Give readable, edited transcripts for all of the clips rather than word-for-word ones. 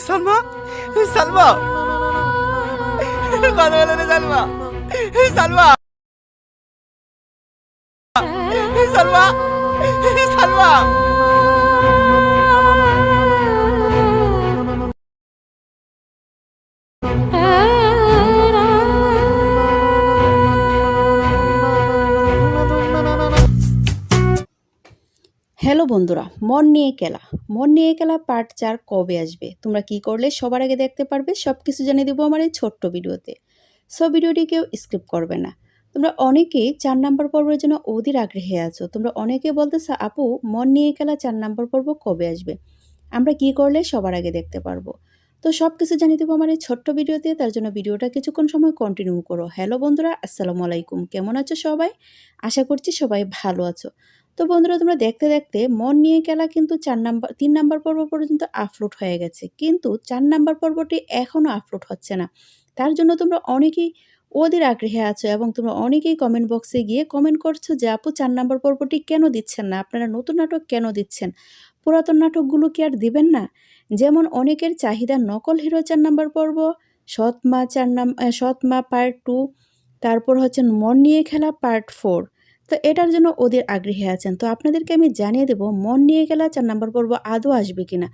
সালমা, সালমা, কথা বলে না সালমা, সালমা, সালমা, সালমা। হ্যালো বন্ধুরা, মন নিয়ে খেলা পার্ট 4 কবে আসবে? তোমরা কি করলে সবার আগে দেখতে পারবে সব কিছু জানিয়ে দেবো আমার এই ছোট্ট ভিডিওতে। সো ভিডিওটি কেউ স্কিপ করবে না। তোমরা অনেকেই 4 নাম্বার পর্বের জন্য অধীর আগ্রহে আছো। তোমরা অনেকে বলতেছো আপু মন নিয়ে খেলা 4 নাম্বার পর্ব কবে আসবে? আমরা কি করলে সবার আগে দেখতে পারবো? তো সব কিছু জানিয়ে দেবো আমার এই ছোট্ট ভিডিওতে। তার জন্য ভিডিওটা কিছুক্ষণ সময় কন্টিনিউ করো। হ্যালো বন্ধুরা, আসসালামু আলাইকুম। কেমন আছো সবাই? আশা করছি সবাই ভালো আছো। তো বন্ধুরা, তোমরা দেখতে দেখতে মন নিয়ে খেলা কিন্তু 3 নাম্বার পর্ব পর্যন্ত আপলোড হয়ে গেছে, কিন্তু 4 নাম্বার পর্বটি এখনও আপলোড হচ্ছে না। তার জন্য তোমরা অনেকেই অধীর আগ্রহে আছো এবং তোমরা অনেকেই কমেন্ট বক্সে গিয়ে কমেন্ট করছো যে আপু 4 নাম্বার পর্বটি কেন দিচ্ছেন না, আপনারা নতুন নাটক কেন দিচ্ছেন, পুরাতন নাটকগুলো কি আর দিবেন না? যেমন অনেকের চাহিদা নকল হিরো 4 নাম্বার পর্ব, সৎ মা পার্ট 2, তারপর হচ্ছে মন নিয়ে খেলা পার্ট 4। তো এটার জন্য ওদের আগ্রহী আছেন। তো আপনাদেরকে আমি জানিয়ে দেব মন নিয়ে খেলা 4 নাম্বার পর্ব আদৌ আসবে কিনা।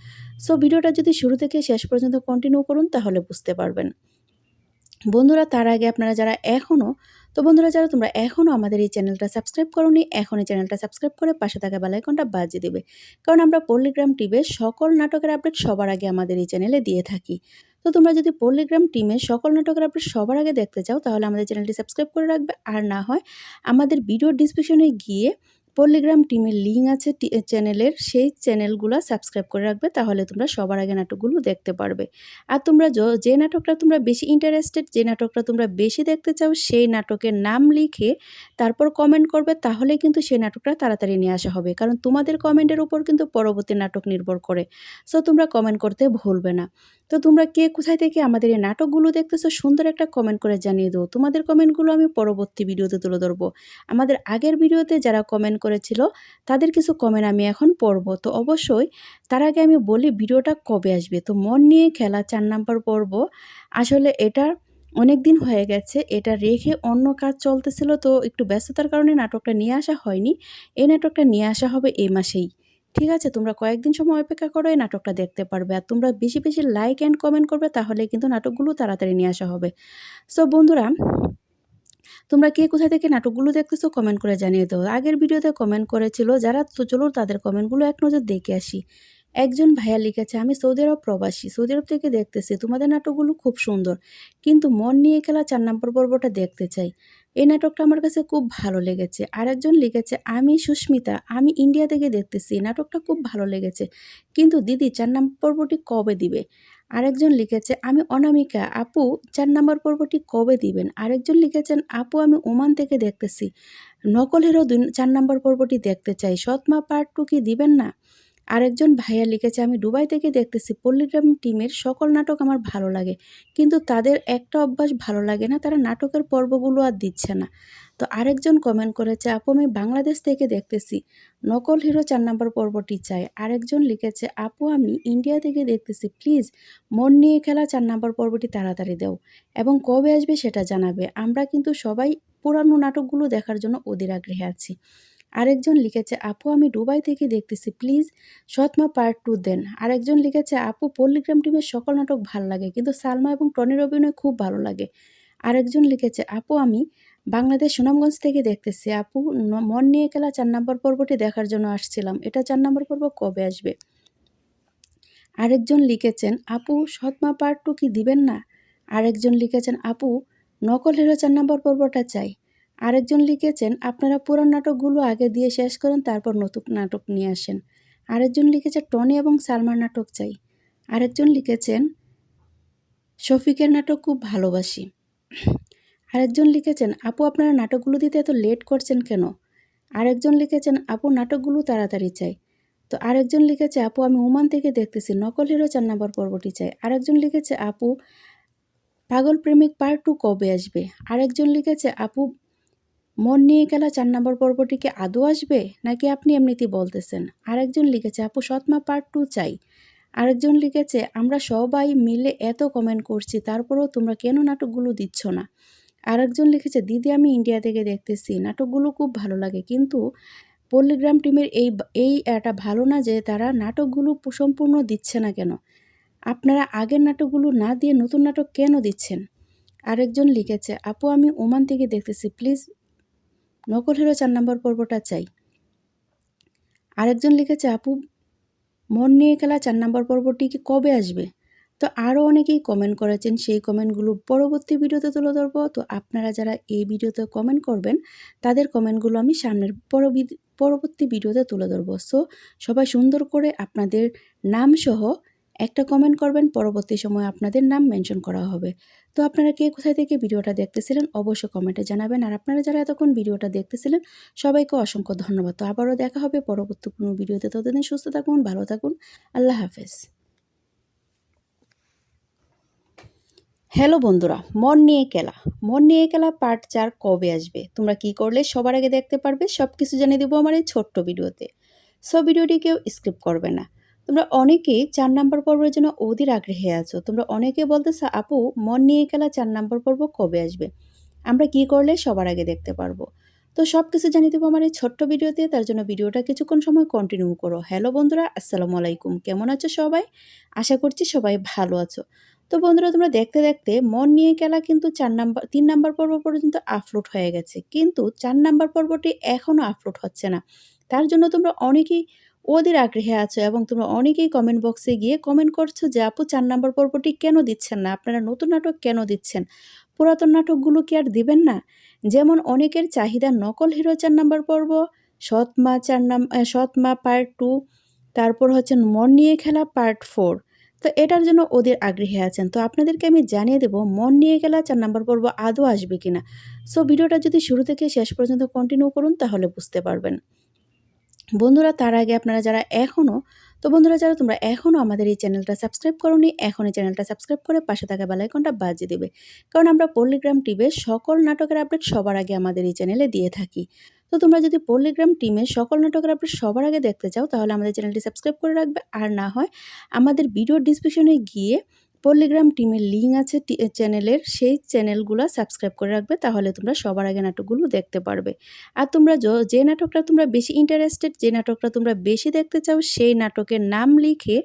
সো ভিডিওটা যদি শুরু থেকে শেষ পর্যন্ত কন্টিনিউ করুন তাহলে বুঝতে পারবেন। বন্ধুরা, তার আগে আপনারা যারা তোমরা এখনও আমাদের এই চ্যানেলটা সাবস্ক্রাইব করোনি, এখন এই চ্যানেলটা সাবস্ক্রাইব করে পাশে থাকা বেল আইকনটা বাজিয়ে দেবে। কারণ আমরা পল্লিগ্রাম টিভির সকল নাটকের আপডেট সবার আগে আমাদের এই চ্যানেলে দিয়ে থাকি। তো তোমরা যদি পল্লিগ্রাম টিমের সকল নাটকের আপডেট সবার আগে দেখতে চাও তাহলে আমাদের চ্যানেলটি সাবস্ক্রাইব করে রাখবে। আর না হয় আমাদের ভিডিও ডিসক্রিপশনে গিয়ে পল্লিগ্রাম টিমের লিঙ্ক আছে চ্যানেলের, সেই চ্যানেলগুলো সাবস্ক্রাইব করে রাখবে, তাহলে তোমরা সবার আগে নাটকগুলো দেখতে পারবে। আর তোমরা যে নাটকটা তোমরা বেশি ইন্টারেস্টেড, যে নাটকটা তোমরা বেশি দেখতে চাও, সেই নাটকের নাম লিখে তারপর কমেন্ট করবে, তাহলে কিন্তু সেই নাটকটা তাড়াতাড়ি নিয়ে আসা হবে। কারণ তোমাদের কমেন্টের উপর কিন্তু পরবর্তী নাটক নির্ভর করে। সো তোমরা কমেন্ট করতে ভুলবে না। তো তোমরা কে কোথায় থেকে আমাদের এই নাটকগুলো দেখতেছো সুন্দর একটা কমেন্ট করে জানিয়ে দাও। তোমাদের কমেন্টগুলো আমি পরবর্তী ভিডিওতে তুলে ধরবো। আমাদের আগের ভিডিওতে যারা কমেন্ট করেছিল তাদের কিছু কমেন্ট আমি এখন পড়বো। তো অবশ্যই তার আগে আমি বলি ভিডিওটা কবে আসবে। তো মন নিয়ে খেলা 4 নাম্বার পর্ব আসলে এটা অনেক দিন হয়ে গেছে, এটা রেখে অন্য কাজ চলতেছিল, তো একটু ব্যস্ততার কারণে নাটকটা নিয়ে আসা হয়নি। এই নাটকটা নিয়ে আসা হবে এই মাসেই। ঠিক আছে, তোমরা কয়েকদিন সময় অপেক্ষা করো, এই নাটকটা দেখতে পারবে। আর তোমরা বেশি বেশি লাইক অ্যান্ড কমেন্ট করবে, তাহলে কিন্তু নাটকগুলো তাড়াতাড়ি নিয়ে আসা হবে। সো বন্ধুরা, তোমরা কে কোথা থেকে নাটকগুলো দেখতেছো কমেন্ট করে জানিয়ে দাও। আগের ভিডিওতে কমেন্ট করেছিল যারা, তো চলো তাদের কমেন্টগুলো এক নজর দেখে আসি। একজন ভাইয়া লিখেছে, আমি সৌদি আরব প্রবাসী, সৌদি আরব থেকে দেখতেছি, তোমাদের নাটকগুলো খুব সুন্দর, কিন্তু মন নিয়ে খেলা 4 নম্বর পর্বটা দেখতে চাই। এই নাটকটা আমার কাছে খুব ভালো লেগেছে। আরেকজন লিখেছে, আমি সুস্মিতা, আমি ইন্ডিয়া থেকে দেখতেছি, নাটকটা খুব ভালো লেগেছে, কিন্তু দিদি 4 নম্বর পর্বটি কবে দিবে? আরেকজন লিখেছে, আমি অনামিকা, আপু 4 নম্বর পর্বটি কবে দিবেন? আরেকজন লিখেছেন, আপু আমি ওমান থেকে দেখতেছি, নকল হিরো 4 নম্বর পর্বটি দেখতে চাই, সৎমা পার্ট 2 কি দিবেন না? আরেকজন ভাইয়া লিখেছে, আমি দুবাই থেকে দেখতেছি, পল্লিগ্রাম টিমের সকল নাটক আমার ভালো লাগে, কিন্তু তাদের একটা অভ্যাস ভালো লাগে না, তারা নাটকের পর্বগুলো আর দিচ্ছে না। তো আরেকজন কমেন্ট করেছে, আপু আমি বাংলাদেশ থেকে দেখতেছি, নকল হিরো 4 নম্বর পর্বটি চাই। আরেকজন লিখেছে, আপু আমি ইন্ডিয়া থেকে দেখতেছি, প্লিজ মন নিয়ে খেলা 4 নম্বর পর্বটি তাড়াতাড়ি দাও এবং কবে আসবে সেটা জানাবে। আমরা কিন্তু সবাই পুরানো নাটকগুলো দেখার জন্য অধীর আগ্রহে আছি। আরেকজন লিখেছে, আপু আমি দুবাই থেকে দেখতেছি, প্লিজ সৎমা পার্ট 2 দেন। আরেকজন লিখেছে, আপু পল্লিগ্রাম টিমের সকল নাটক ভালো লাগে, কিন্তু সালমা এবং টনির অভিনয় খুব ভালো লাগে। আরেকজন লিখেছে, আপু আমি বাংলাদেশ সুনামগঞ্জ থেকে দেখতেছি, আপু মন নিয়ে খেলা 4 নম্বর পর্বটি দেখার জন্য আসছিলাম, এটা 4 নম্বর পর্ব কবে আসবে? আরেকজন লিখেছেন, আপু সৎমা পার্ট 2 কি দিবেন না? আরেকজন লিখেছেন, আপু নকল হিরো 4 নম্বর পর্বটা চাই। আরেকজন লিখেছেন, আপনারা পুরান নাটকগুলো আগে দিয়ে শেষ করেন, তারপর নতুন নাটক নিয়ে আসেন। আরেকজন লিখেছে, টনি এবং সালমার নাটক চাই। আরেকজন লিখেছেন, শফিকের নাটক খুব ভালোবাসি। আরেকজন লিখেছেন, আপু আপনারা নাটকগুলো দিতে এত লেট করছেন কেন? আরেকজন লিখেছেন, আপু নাটকগুলো তাড়াতাড়ি চাই। তো আরেকজন লিখেছে, আপু আমি ওমান থেকে দেখতেছি, নকল হিরো 4 নম্বর পর্বটি চাই। আরেকজন লিখেছে, আপু পাগল প্রেমিক পার্ট 2 কবে আসবে? আরেকজন লিখেছে, আপু মন নিয়ে খেলা 4 নম্বর পর্বটি কি আদৌ আসবে নাকি আপনি এমনিতেই বলতেছেন? আরেকজন লিখেছে, আপু সৎমা পার্ট 2 চাই। আরেকজন লিখেছে আমরা সবাই মিলে এত কমেন্ট করছি তারপরেও তোমরা কেন নাটকগুলো দিচ্ছ না। আরেকজন লিখেছে দিদি আমি ইন্ডিয়া থেকে দেখতেছি, নাটকগুলো খুব ভালো লাগে, কিন্তু পল্লীগ্রাম টিমের এই এটা ভালো না যে তারা নাটকগুলো সম্পূর্ণ দিচ্ছে না কেন। আপনারা আগের নাটকগুলো না দিয়ে নতুন নাটক কেন দিচ্ছেন। আরেকজন লিখেছে আপু আমি ওমান থেকে দেখতেছি, প্লিজ নকল হিরো 4 নম্বর পর্বটা চাই। আরেকজন লিখেছে আপু মন নিয়ে খেলা 4 নম্বর পর্বটি কি কবে আসবে। তো আরও অনেকেই কমেন্ট করেছেন, সেই কমেন্টগুলো পরবর্তী ভিডিওতে তুলে ধরবো। তো আপনারা যারা এই ভিডিওতে কমেন্ট করবেন তাদের কমেন্টগুলো আমি সামনের পরবর্তী ভিডিওতে তুলে ধরবো। সো সবাই সুন্দর করে আপনাদের নাম সহ একটা কমেন্ট করবেন, পরবর্তী সময়ে আপনাদের নাম মেনশন করা হবে। তো আপনারা কে কোথায় থেকে ভিডিওটা দেখতেছিলেন অবশ্যই কমেন্টে জানাবেন। আর আপনারা যারা এতক্ষণ ভিডিওটা দেখতেছিলেন সবাইকে অসংখ্য ধন্যবাদ। তো আবারও দেখা হবে পরবর্তী কোনো ভিডিওতে। ততদিন সুস্থ থাকুন, ভালো থাকুন, আল্লাহ হাফেজ। হ্যালো বন্ধুরা, মন নিয়ে খেলা পার্ট 4 কবে আসবে, তোমরা কি করলে সবার আগে দেখতে পারবে, সব কিছু জানিয়ে দেবো আমার এই ছোট্ট ভিডিওতে। সব ভিডিওটি কেউ স্কিপ করবে না। তোমরা অনেকেই 4 নম্বর পর্বের জন্য অধীর আগ্রহে আছো। তোমরা অনেকে বলতেছো আপু মন নিয়ে খেলা 4 নম্বর পর্ব কবে আসবে, আমরা কি করলে সবার আগে দেখতে পারবো। তো সব কিছু জানিয়ে দেবো আমার এই ছোট্ট ভিডিওতে, তার জন্য ভিডিওটা কিছুক্ষণ সময় কন্টিনিউ করো। হ্যালো বন্ধুরা, আসসালামু আলাইকুম, কেমন আছো সবাই? আশা করছি সবাই ভালো আছো। তো বন্ধুরা তোমরা দেখতে দেখতে মন নিয়ে খেলা কিন্তু 3 নাম্বার পর্ব পর্যন্ত আপলোড হয়ে গেছে, কিন্তু 4 নাম্বার পর্বটি এখনও আপলোড হচ্ছে না। তার জন্য তোমরা অনেকেই ওদের আগ্রহে আছো এবং তোমরা অনেকেই কমেন্ট বক্সে গিয়ে কমেন্ট করছো যে আপু 4 নাম্বার পর্বটি কেন দিচ্ছেন না, আপনারা নতুন নাটক কেন দিচ্ছেন, পুরাতন নাটকগুলো কি আর দিবেন না। যেমন অনেকের চাহিদা নকল হিরো 4 নাম্বার পর্ব, সৎমা পার্ট 2, তারপর হচ্ছে মন নিয়ে খেলা পার্ট 4। তো এটার জন্য ওদের আগ্রহী আছেন। তো আপনাদেরকে আমি জানিয়ে দেব মন নিয়ে খেলা 4 নম্বর পর্ব আদৌ আসবে কিনা। সো ভিডিওটা যদি শুরু থেকে শেষ পর্যন্ত কন্টিনিউ করুন তাহলে বুঝতে পারবেন। বন্ধুরা তার আগে আপনারা যারা তোমরা এখনও আমাদের এই চ্যানেলটা সাবস্ক্রাইব করোনি, এখন এই চ্যানেলটা সাবস্ক্রাইব করে পাশে থাকা বেল আইকনটা বাজিয়ে দেবে। কারণ আমরা পল্লীগ্রাম টিভির সকল নাটকের আপডেট সবার আগে আমাদের এই চ্যানেলে দিয়ে থাকি। তো তোমরা যদি পল্লীগ্রাম টিমের সকল নাটকের আপডেট সবার আগে দেখতে চাও তাহলে আমাদের চ্যানেলটি সাবস্ক্রাইব করে রাখবে। আর না হয় আমাদের ভিডিও ডিসক্রিপশনে গিয়ে পল্লীগ্রাম টিমের লিঙ্ক আছে চ্যানেলের, সেই চ্যানেলগুলো সাবস্ক্রাইব করে রাখবে, তাহলে তোমরা সবার আগে নাটকগুলো দেখতে পারবে। আর তোমরা যে নাটকটা তোমরা বেশি ইন্টারেস্টেড, যে নাটকটা তোমরা বেশি দেখতে চাও সেই নাটকের নাম লিখে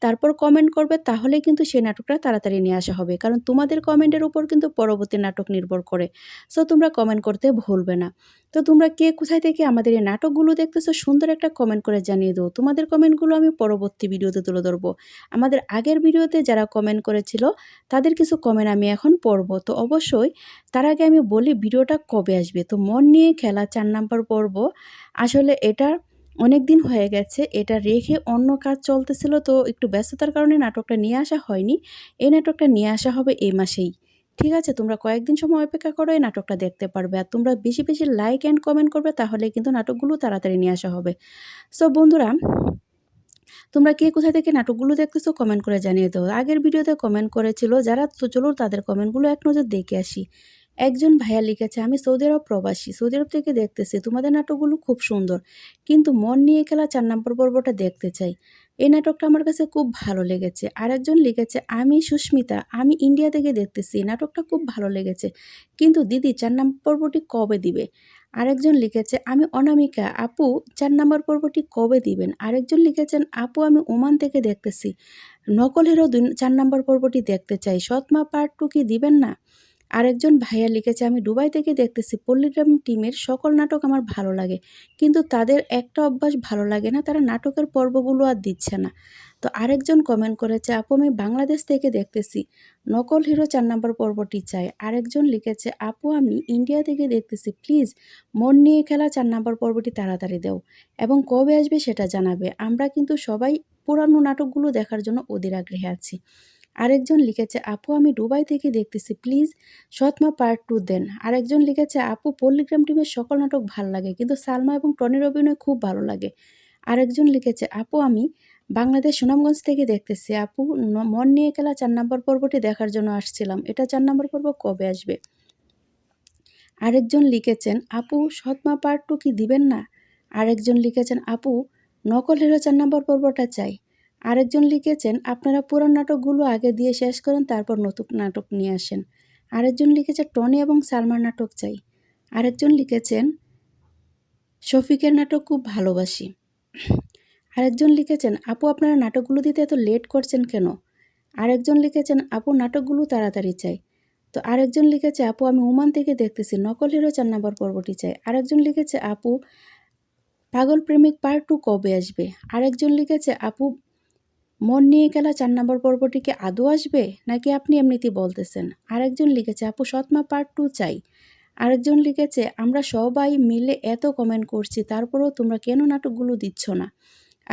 তারপর কমেন্ট করবে, তাহলে কিন্তু সেই নাটকটা তাড়াতাড়ি নিয়ে আসা হবে। কারণ তোমাদের কমেন্টের উপর কিন্তু পরবর্তী নাটক নির্ভর করে। সো তোমরা কমেন্ট করতে ভুলবে না। তো তোমরা কে কোথায় থেকে আমাদের এই নাটকগুলো দেখতেছো সুন্দর একটা কমেন্ট করে জানিয়ে দাও। তোমাদের কমেন্টগুলো আমি পরবর্তী ভিডিওতে তুলে ধরবো। আমাদের আগের ভিডিওতে যারা কমেন্ট করেছিল তাদের কিছু কমেন্ট আমি এখন পড়ব। তো অবশ্যই তার আগে আমি বলি ভিডিওটা কবে আসবে। তো মন নিয়ে খেলা 4 নাম্বার পর্ব আসলে এটা অনেক দিন হয়ে গেছে, এটা রেখে অন্য কাজ চলতেছিল, তো একটু ব্যস্ততার কারণে নাটকটা নিয়ে আসা হয়নি। এই নাটকটা নিয়ে আসা হবে এই মাসেই। ঠিক আছে, তোমরা কয়েকদিন সময় অপেক্ষা করো, এই নাটকটা দেখতে পারবে। আর তোমরা বেশি বেশি লাইক অ্যান্ড কমেন্ট করবে, তাহলে কিন্তু নাটকগুলো তাড়াতাড়ি নিয়ে আসা হবে। সো বন্ধুরা তোমরা কে কোথা থেকে নাটকগুলো দেখতেছো কমেন্ট করে জানিয়ে দাও। আগের ভিডিওতে কমেন্ট করেছিল যারা, তো চলো তাদের কমেন্টগুলো এক নজর দেখে আসি। একজন ভাইয়া লিখেছে আমি সৌদি আরব প্রবাসী, সৌদি আরব থেকে দেখতেছি, তোমাদের নাটকগুলো খুব সুন্দর, কিন্তু মন নিয়ে খেলা 4 নম্বর পর্বটা দেখতে চাই, এই নাটকটা আমার কাছে খুব ভালো লেগেছে। আরেকজন লিখেছে আমি সুস্মিতা, আমি ইন্ডিয়া থেকে দেখতেছি, নাটকটা খুব ভালো লেগেছে, কিন্তু দিদি 4 নম্বর পর্বটি কবে দিবে। আরেকজন লিখেছে আমি অনামিকা, আপু 4 নম্বর পর্বটি কবে দিবেন। আরেকজন লিখেছেন আপু আমি ওমান থেকে দেখতেছি, নকল হিরো 4 নম্বর পর্বটি দেখতে চাই, সৎমা পার্ট 2 কি দিবেন না। আরেকজন ভাইয়া লিখেছে আমি দুবাই থেকে দেখতেছি, পল্লীগ্রাম টিমের সকল নাটক আমার ভালো লাগে, কিন্তু তাদের একটা অভ্যাস ভালো লাগে না, তারা নাটকের পর্বগুলো আর দিচ্ছে না। তো আরেকজন কমেন্ট করেছে আপু আমি বাংলাদেশ থেকে দেখতেছি, নকল হিরো 4 নম্বর পর্বটি চাই। আরেকজন লিখেছে আপু আমি ইন্ডিয়া থেকে দেখতেছি, প্লিজ মন নিয়ে খেলা 4 নম্বর পর্বটি তাড়াতাড়ি দাও এবং কবে আসবে সেটা জানাবে। আমরা কিন্তু সবাই পুরানো নাটকগুলো দেখার জন্য অধীর আগ্রহে আছি। আরেকজন লিখেছে আপু আমি দুবাই থেকে দেখতেছি, প্লিজ সৎমা পার্ট 2 দেন। আরেকজন লিখেছে আপু পল্লীগ্রাম টিমের সকল নাটক ভালো লাগে, কিন্তু সালমা এবং টনির অভিনয় খুব ভালো লাগে। আরেকজন লিখেছে আপু আমি বাংলাদেশ সুনামগঞ্জ থেকে দেখতেছি, আপু মন নিয়ে খেলা 4 নম্বর পর্বটি দেখার জন্য আসছিলাম, এটা 4 নম্বর পর্ব কবে আসবে। আরেকজন লিখেছেন আপু সৎমা পার্ট 2 কি দিবেন না। আরেকজন লিখেছেন আপু নকল হিরো 4 নম্বর পর্বটা চাই। আরেকজন লিখেছেন আপনারা পুরান নাটকগুলো আগে দিয়ে শেষ করেন, তারপর নতুন নাটক নিয়ে আসেন। আরেকজন লিখেছে টনি এবং সালমার নাটক চাই। আরেকজন লিখেছেন শফিকের নাটক খুব ভালোবাসি। আরেকজন লিখেছেন আপু আপনারা নাটকগুলো দিতে এত লেট করছেন কেন? আরেকজন লিখেছেন আপু নাটকগুলো তাড়াতাড়ি চাই। তো আরেকজন লিখেছে আপু আমি ওমান থেকে দেখতেছি, নকল হিরো 4 নম্বর পর্বটি চাই। আরেকজন লিখেছে আপু পাগল প্রেমিক পার্ট 2 কবে আসবে? আরেকজন লিখেছে আপু মন নিয়ে খেলা 4 নম্বর পর্বটি কি আদৌ আসবে নাকি আপনি এমনিতেই বলতেছেন? আরেকজন লিখেছে আপু সৎমা পার্ট 2 চাই। আরেকজন লিখেছে আমরা সবাই মিলে এত কমেন্ট করছি তারপরেও তোমরা কেন নাটকগুলো দিচ্ছ না?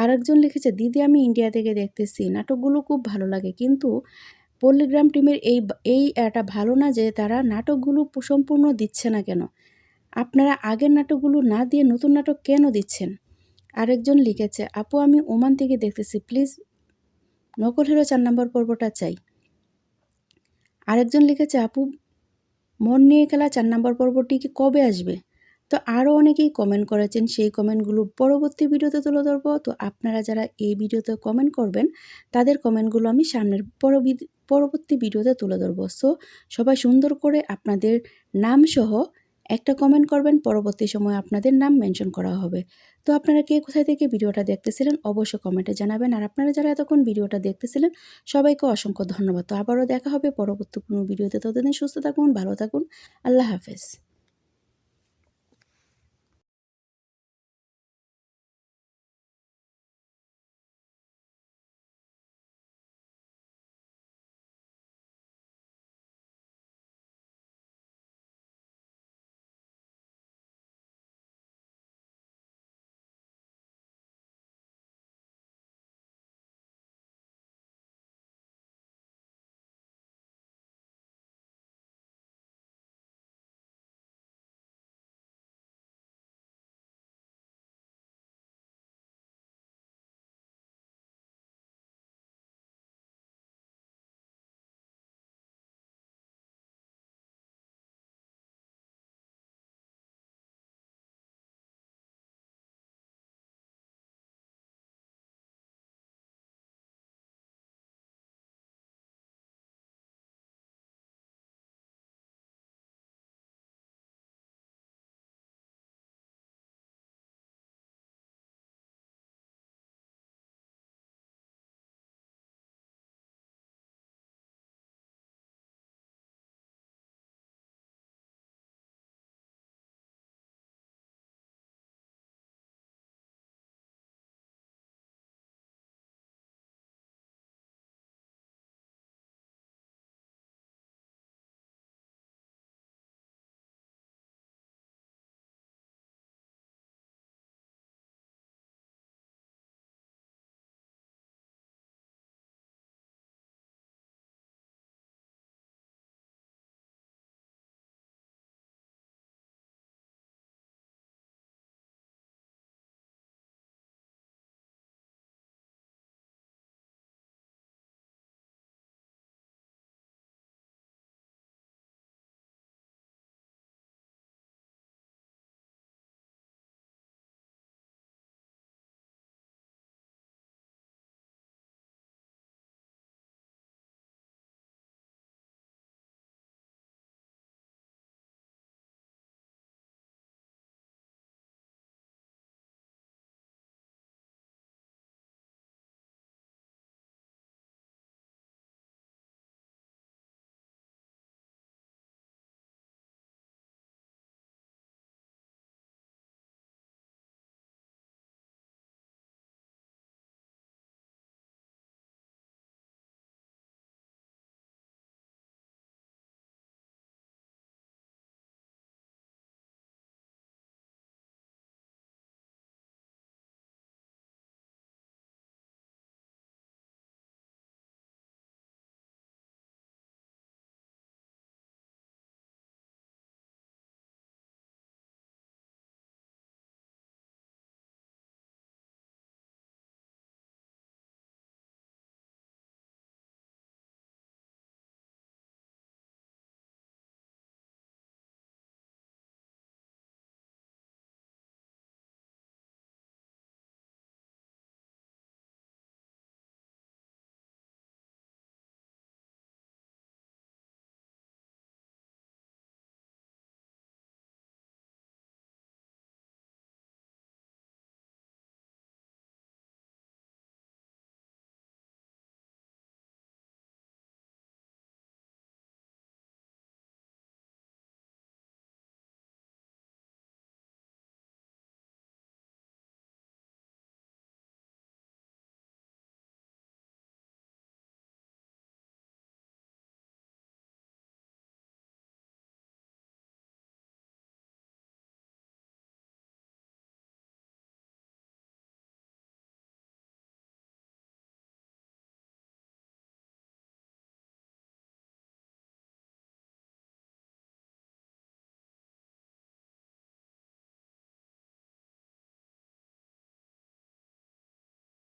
আরেকজন লিখেছে দিদি আমি ইন্ডিয়া থেকে দেখতেছি, নাটকগুলো খুব ভালো লাগে, কিন্তু পল্লীগ্রাম টিমের এই এটা ভালো না যে তারা নাটকগুলো সম্পূর্ণ দিচ্ছে না কেন? আপনারা আগের নাটকগুলো না দিয়ে নতুন নাটক কেন দিচ্ছেন? আরেকজন লিখেছে আপু আমি ওমান থেকে দেখতেছি, প্লিজ নকল হিরো 4 নম্বর পর্বটা চাই। আরেকজন লিখেছে আপু মন নিয়ে খেলা 4 নম্বর পর্বটি কি কবে আসবে? তো আরও অনেকেই কমেন্ট করেছেন, সেই কমেন্টগুলো পরবর্তী ভিডিওতে তুলে ধরবো। তো আপনারা যারা এই ভিডিওতে কমেন্ট করবেন তাদের কমেন্টগুলো আমি সামনের পরবর্তী ভিডিওতে তুলে ধরবো। সো সবাই সুন্দর করে আপনাদের নাম সহ একটা কমেন্ট করবেন, পরবর্তী সময়ে আপনাদের নাম মেনশন করা হবে। তো আপনারা কে কোথায় থেকে ভিডিওটা দেখতেছিলেন অবশ্যই কমেন্টে জানাবেন। আর আপনারা যারা এতক্ষণ ভিডিওটা দেখতেছিলেন সবাইকে অসংখ্য ধন্যবাদ। তো আবারও দেখা হবে পরবর্তী কোনো ভিডিওতে। ততদিন সুস্থ থাকুন, ভালো থাকুন, আল্লাহ হাফেজ।